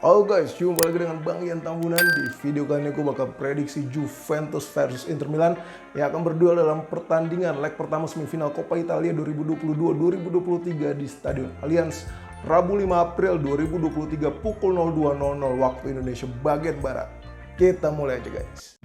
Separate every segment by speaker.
Speaker 1: Halo guys, jumpa lagi dengan Bang Ian Tambunan. Di video kali ini aku bakal prediksi Juventus versus Inter Milan yang akan berduel dalam pertandingan leg pertama semifinal Coppa Italia 2022-2023 di Stadion Allianz Rabu 5 April 2023 pukul 02.00 waktu Indonesia bagian Barat. Kita mulai aja guys.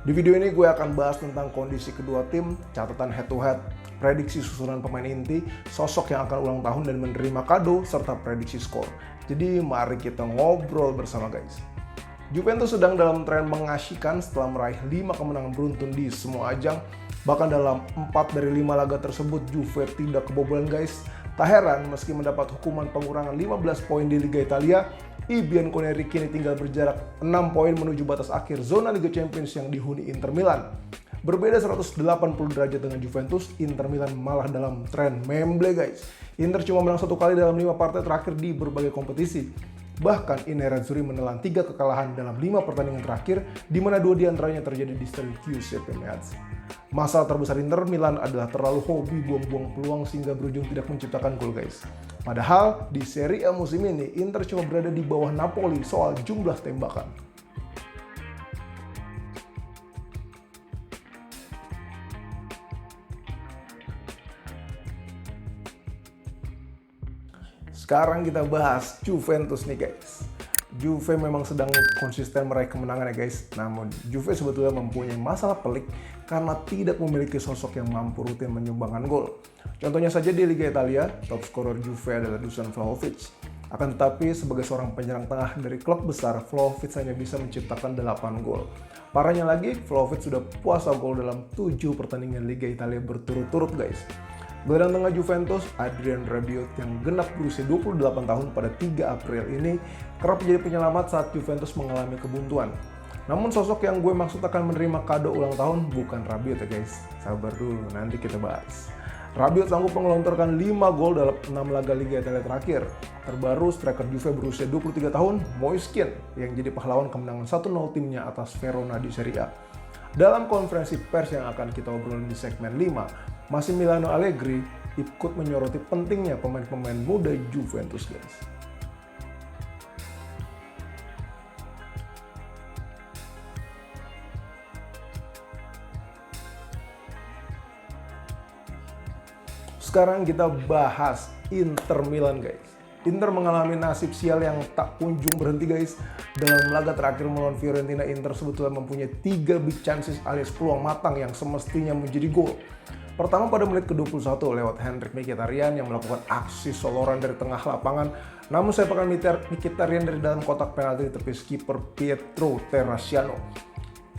Speaker 1: Di video ini gue akan bahas tentang kondisi kedua tim, catatan head to head, prediksi susunan pemain inti, sosok yang akan ulang tahun dan menerima kado, serta prediksi skor. Jadi mari kita ngobrol bersama guys. Juventus sedang dalam tren mengasyikkan setelah meraih 5 kemenangan beruntun di semua ajang. Bahkan dalam 4 dari 5 laga tersebut Juve tidak kebobolan guys. Tak heran meski mendapat hukuman pengurangan 15 poin di Liga Italia, I Bianconeri kini tinggal berjarak 6 poin menuju batas akhir zona Liga Champions yang dihuni Inter Milan. Berbeda 180 derajat dengan Juventus, Inter Milan malah dalam tren memble guys. Inter cuma menang 1 kali dalam 5 partai terakhir di berbagai kompetisi. Bahkan I Nerazzurri menelan 3 kekalahan dalam 5 pertandingan terakhir, di mana 2 diantaranya terjadi di stadion Giuseppe Meazza. Masalah terbesar Inter Milan adalah terlalu hobi buang-buang peluang sehingga berujung tidak menciptakan gol guys. Padahal di Serie A musim ini Inter cuma berada di bawah Napoli soal jumlah tembakan. Sekarang kita bahas Juventus nih guys. Juve memang sedang konsisten meraih kemenangan ya guys. Namun Juve sebetulnya mempunyai masalah pelik karena tidak memiliki sosok yang mampu rutin menyumbangkan gol. Contohnya saja di Liga Italia, top scorer Juve adalah Dusan Vlahovic. Akan tetapi sebagai seorang penyerang tengah dari klub besar, Vlahovic hanya bisa menciptakan 8 gol. Parahnya lagi, Vlahovic sudah puasa gol dalam 7 pertandingan Liga Italia berturut-turut guys. Gelandang tengah Juventus, Adrien Rabiot yang genap berusia 28 tahun pada 3 April ini kerap menjadi penyelamat saat Juventus mengalami kebuntuan. Namun sosok yang gue maksud akan menerima kado ulang tahun bukan Rabiot ya guys. Sabar dulu, nanti kita bahas. Rabiot sanggup mengelontorkan 5 gol dalam 6 laga Liga Italia terakhir. Terbaru striker Juve berusia 23 tahun, Moiskin, yang jadi pahlawan kemenangan 1-0 timnya atas Verona di Serie A. Dalam konferensi pers yang akan kita obrolin di segmen 5, Massimiliano Allegri ikut menyoroti pentingnya pemain-pemain muda Juventus guys. Sekarang kita bahas Inter Milan guys. Inter mengalami nasib sial yang tak kunjung berhenti guys. Dalam laga terakhir melawan Fiorentina, Inter sebetulnya mempunyai 3 big chances alias peluang matang yang semestinya menjadi gol. Pertama pada menit ke-21 lewat Henrik Mkhitaryan yang melakukan aksi soloran dari tengah lapangan. Namun sepakan Mkhitaryan dari dalam kotak penalti ditepis kiper Pietro Terracciano.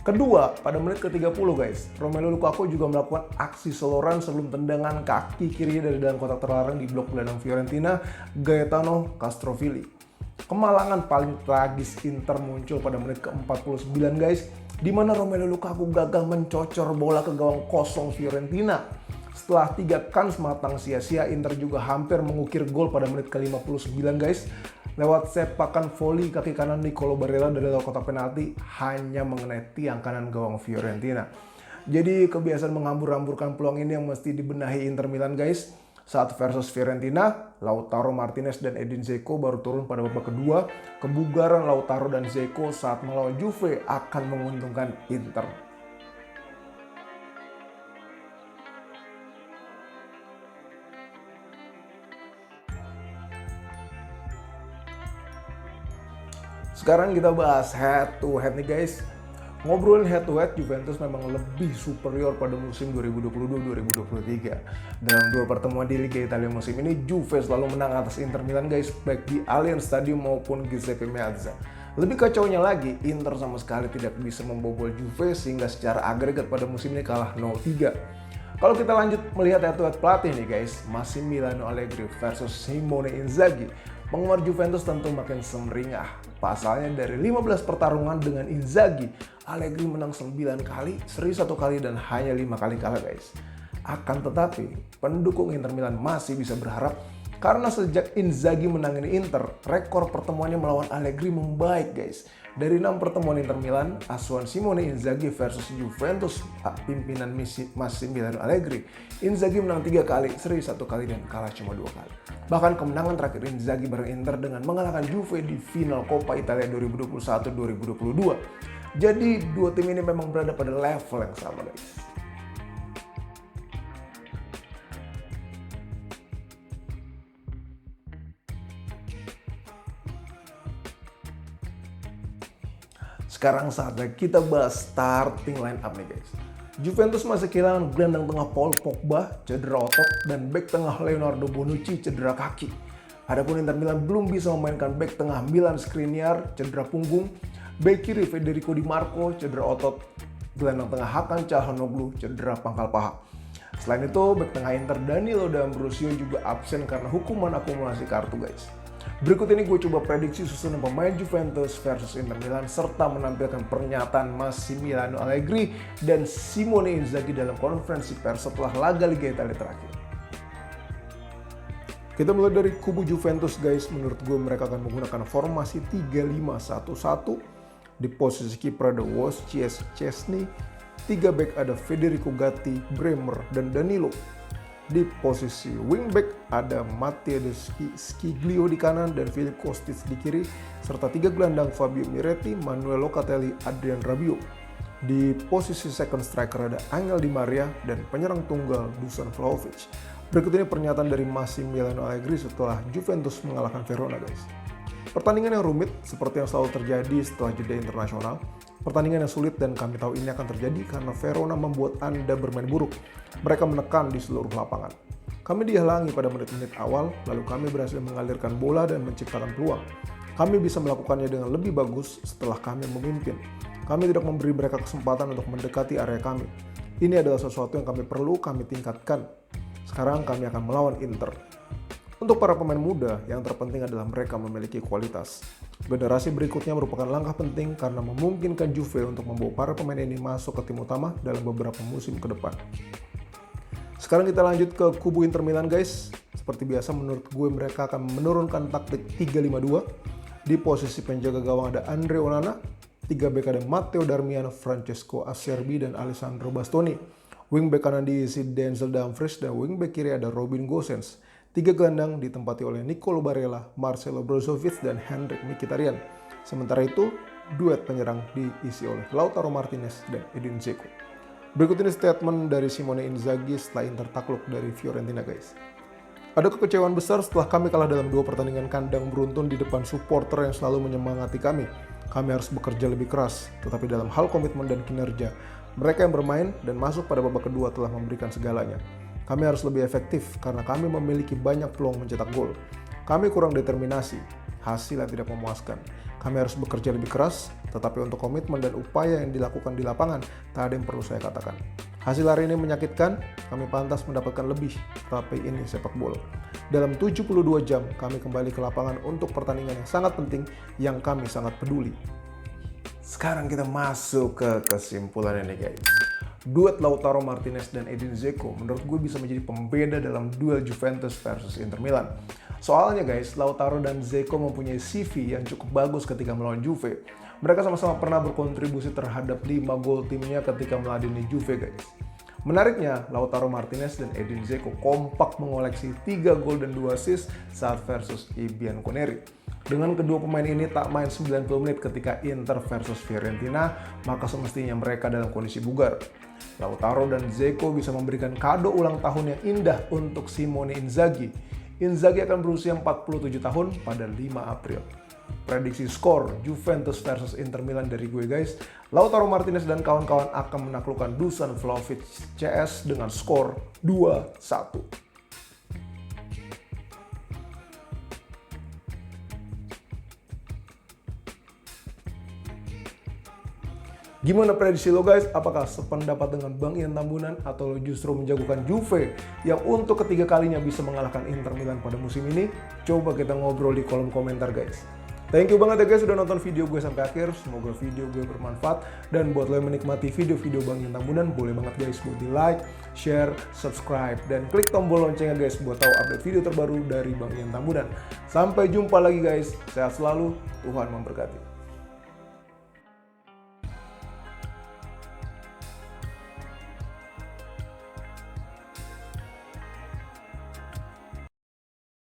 Speaker 1: Kedua, pada menit ke-30 guys, Romelu Lukaku juga melakukan aksi soloran sebelum tendangan kaki kirinya dari dalam kotak terlarang di blok gelandang Fiorentina, Gaetano Castrovilli. Kemalangan paling tragis Inter muncul pada menit ke-49 guys, di mana Romelu Lukaku gagal mencocor bola ke gawang kosong Fiorentina. Setelah 3 kans matang sia-sia, Inter juga hampir mengukir gol pada menit ke-59 guys, lewat sepakan voli kaki kanan Nicolo Barella dari dalam kotak penalti hanya mengenai tiang kanan gawang Fiorentina. Jadi kebiasaan menghambur-hamburkan peluang ini yang mesti dibenahi Inter Milan guys. Saat versus Fiorentina, Lautaro Martinez dan Edin Dzeko baru turun pada babak kedua. Kebugaran Lautaro dan Dzeko saat melawan Juve akan menguntungkan Inter. Sekarang kita bahas head to head nih guys. Ngobrolin head to head, Juventus memang lebih superior pada musim 2022-2023. Dalam 2 pertemuan di Liga Italia musim ini, Juve selalu menang atas Inter Milan guys, baik di Allianz Stadium maupun Giuseppe Meazza. Lebih kacaunya lagi, Inter sama sekali tidak bisa membobol Juve sehingga secara agregat pada musim ini kalah 0-3. Kalau kita lanjut melihat head to head pelatih nih guys, Massimiliano Allegri versus Simone Inzaghi, penggemar Juventus tentu makin semeringah. Pasalnya dari 15 pertarungan dengan Inzaghi, Allegri menang 9 kali, seri 1 kali dan hanya 5 kali kalah guys. Akan tetapi, pendukung Inter Milan masih bisa berharap Karena sejak Inzaghi menangani Inter, rekor pertemuannya melawan Allegri membaik guys. Dari 6 pertemuan Inter Milan, asuhan Simone Inzaghi versus Juventus pimpinan Massimiliano Allegri, Inzaghi menang 3 kali, seri 1 kali dan kalah cuma 2 kali. Bahkan kemenangan terakhir Inzaghi bareng Inter dengan mengalahkan Juve di final Coppa Italia 2021-2022. Jadi dua tim ini memang berada pada level yang sama guys. Sekarang saatnya kita bahas starting line up nih guys. Juventus masih kehilangan gelandang tengah Paul Pogba cedera otot dan bek tengah Leonardo Bonucci cedera kaki. Adapun Inter Milan belum bisa memainkan bek tengah Milan Skriniar cedera punggung, bek kiri Federico Di Marco cedera otot, gelandang tengah Hakan Çalhanoğlu cedera pangkal paha. Selain itu, bek tengah Inter Danilo D'Ambrosio juga absen karena hukuman akumulasi kartu guys. Berikut ini gue coba prediksi susunan pemain Juventus versus Inter Milan serta menampilkan pernyataan Massimiliano Allegri dan Simone Inzaghi dalam konferensi pers setelah laga Liga Italia terakhir. Kita mulai dari kubu Juventus guys, menurut gue mereka akan menggunakan formasi 3-5-1-1. Di posisi kiper ada Wojciech Szczęsny, 3 back ada Federico Gatti, Bremer, dan Danilo. Di posisi wingback ada Matteo Sciglio di kanan dan Filip Kostic di kiri, serta 3 gelandang Fabio Miretti, Manuel Locatelli, Adrian Rabiot. Di posisi second striker ada Angel Di Maria dan penyerang tunggal Dusan Vlahovic. Berikut ini pernyataan dari Massimiliano Allegri setelah Juventus mengalahkan Verona guys. Pertandingan yang rumit seperti yang selalu terjadi setelah jeda internasional. Pertandingan yang sulit dan kami tahu ini akan terjadi karena Verona membuat Anda bermain buruk. Mereka menekan di seluruh lapangan. Kami dihalangi pada menit-menit awal, lalu kami berhasil mengalirkan bola dan menciptakan peluang. Kami bisa melakukannya dengan lebih bagus setelah kami memimpin. Kami tidak memberi mereka kesempatan untuk mendekati area kami. Ini adalah sesuatu yang kami perlu kami tingkatkan. Sekarang kami akan melawan Inter. Untuk para pemain muda, yang terpenting adalah mereka memiliki kualitas. Generasi berikutnya merupakan langkah penting karena memungkinkan Juve untuk membawa para pemain ini masuk ke tim utama dalam beberapa musim ke depan. Sekarang kita lanjut ke kubu Inter Milan guys. Seperti biasa menurut gue mereka akan menurunkan taktik 3-5-2. Di posisi penjaga gawang ada Andre Onana, 3 bek ada Matteo Darmian, Francesco Acerbi, dan Alessandro Bastoni. Wingback kanan diisi Denzel Dumfries dan wingback kiri ada Robin Gosens. 3 gelandang ditempati oleh Nicolo Barella, Marcelo Brozovic, dan Henrikh Mkhitaryan. Sementara itu, duet penyerang diisi oleh Lautaro Martinez dan Edin Dzeko. Berikut ini statement dari Simone Inzaghi setelah Inter takluk dari Fiorentina guys. Ada kekecewaan besar setelah kami kalah dalam 2 pertandingan kandang beruntun di depan supporter yang selalu menyemangati kami. Kami harus bekerja lebih keras, tetapi dalam hal komitmen dan kinerja, mereka yang bermain dan masuk pada babak kedua telah memberikan segalanya. Kami harus lebih efektif karena kami memiliki banyak peluang mencetak gol. Kami kurang determinasi, hasilnya tidak memuaskan. Kami harus bekerja lebih keras, tetapi untuk komitmen dan upaya yang dilakukan di lapangan, tak ada yang perlu saya katakan. Hasil hari ini menyakitkan, kami pantas mendapatkan lebih, tapi ini sepak bola. Dalam 72 jam, kami kembali ke lapangan untuk pertandingan yang sangat penting, yang kami sangat peduli. Sekarang kita masuk ke kesimpulan ini guys. Duet Lautaro Martinez dan Edin Dzeko menurut gue bisa menjadi pembeda dalam duel Juventus versus Inter Milan. Soalnya guys, Lautaro dan Dzeko mempunyai CV yang cukup bagus ketika melawan Juve. Mereka sama-sama pernah berkontribusi terhadap 5 gol timnya ketika meladeni Juve guys. Menariknya, Lautaro Martinez dan Edin Dzeko kompak mengoleksi 3 gol dan 2 assist saat versus i Bianconeri. Dengan kedua pemain ini tak main 90 menit ketika Inter versus Fiorentina, maka semestinya mereka dalam kondisi bugar. Lautaro dan Dzeko bisa memberikan kado ulang tahun yang indah untuk Simone Inzaghi. Inzaghi akan berusia 47 tahun pada 5 April. Prediksi skor Juventus versus Inter Milan dari gue guys, Lautaro Martinez dan kawan-kawan akan menaklukkan Dusan Vlahovic CS dengan skor 2-1. Gimana prediksi lo guys? Apakah sependapat dengan Bang Ian Tambunan atau lo justru menjagokan Juve yang untuk ketiga kalinya bisa mengalahkan Inter Milan pada musim ini? Coba kita ngobrol di kolom komentar guys. Thank you banget ya guys sudah nonton video gue sampai akhir. Semoga video gue bermanfaat. Dan buat lo yang menikmati video-video Bang Ian Tambunan, boleh banget guys buat di like, share, subscribe, dan klik tombol loncengnya guys buat tahu update video terbaru dari Bang Ian Tambunan. Sampai jumpa lagi guys. Sehat selalu. Tuhan memberkati.